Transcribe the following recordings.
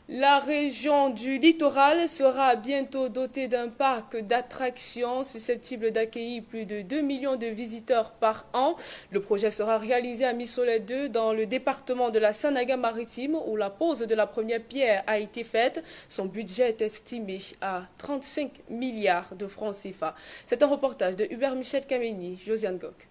La région du littoral sera bientôt dotée d'un parc d'attractions susceptible d'accueillir plus de 2 millions de visiteurs par an. Le projet sera réalisé à Missolet 2 dans le département de la Sanaga-Maritime où la pose de la première pierre a été faite. Son budget est estimé à 35 milliards de francs CFA. C'est un reportage de Hubert Michel Kameni, Josiane Gok.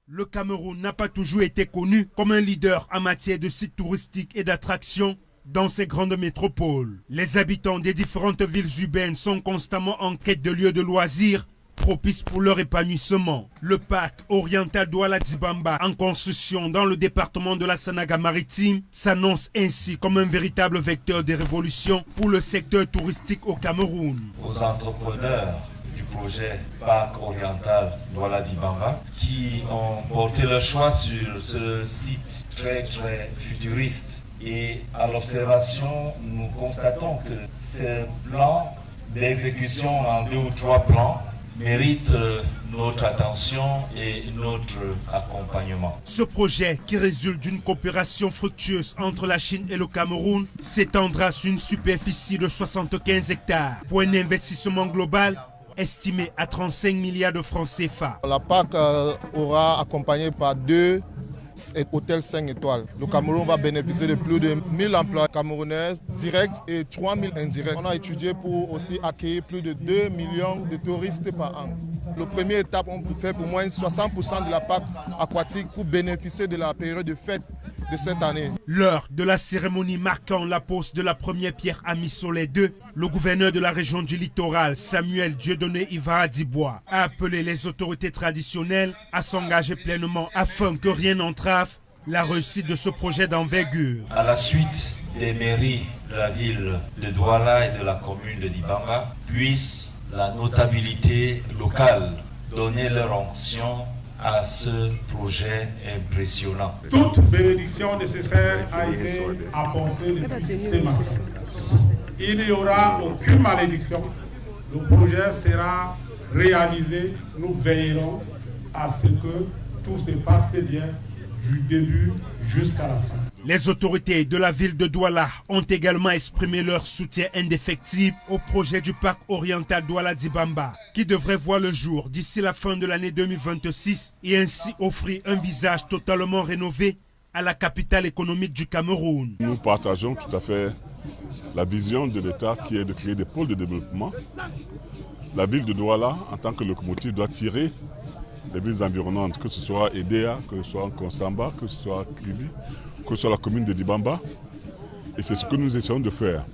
Le Cameroun n'a pas toujours été connu comme un leader en matière de sites touristiques et d'attractions dans ces grandes métropoles. Les habitants des différentes villes urbaines sont constamment en quête de lieux de loisirs propices pour leur épanouissement. Le parc oriental Douala-Dibamba, en construction dans le département de la Sanaga-Maritime, s'annonce ainsi comme un véritable vecteur de révolution pour le secteur touristique au Cameroun. Aux entrepreneurs du projet Parc oriental Douala-Dibamba qui ont porté le choix sur ce site très futuriste. Et à l'observation, nous constatons que ce plan d'exécution en 2 ou 3 plans mérite notre attention et notre accompagnement. Ce projet, qui résulte d'une coopération fructueuse entre la Chine et le Cameroun, s'étendra sur une superficie de 75 hectares pour un investissement global estimé à 35 milliards de francs CFA. La PAC aura accompagné par 2 hôtels 5 étoiles. Le Cameroun va bénéficier de plus de 1000 emplois camerounais directs et 3000 indirects. On a étudié pour aussi accueillir plus de 2 millions de touristes par an. La première étape, on peut faire pour moins 60% de la PAC aquatique pour bénéficier de la période de fête de cette année. L'heure de la cérémonie marquant la pose de la première pierre à Missolet 2, le gouverneur de la région du littoral, Samuel Dieudonné Ivara-Dibois, a appelé les autorités traditionnelles à s'engager pleinement afin que rien n'entrave la réussite de ce projet d'envergure. À la suite des mairies de la ville de Douala et de la commune de Dibamba, puisse la notabilité locale donner leur onction à ce projet impressionnant. Toute bénédiction nécessaire a été apportée depuis ce matin. Il n'y aura aucune malédiction. Le projet sera réalisé. Nous veillerons à ce que tout se passe bien du début jusqu'à la fin. Les autorités de la ville de Douala ont également exprimé leur soutien indéfectible au projet du parc oriental Douala-Dibamba, qui devrait voir le jour d'ici la fin de l'année 2026 et ainsi offrir un visage totalement rénové à la capitale économique du Cameroun. Nous partageons tout à fait la vision de l'État qui est de créer des pôles de développement. La ville de Douala, en tant que locomotive, doit tirer les villes environnantes, que ce soit Edea, que ce soit Konsamba, que ce soit Kribi, que ce soit la commune de Dibamba. Et c'est ce que nous essayons de faire.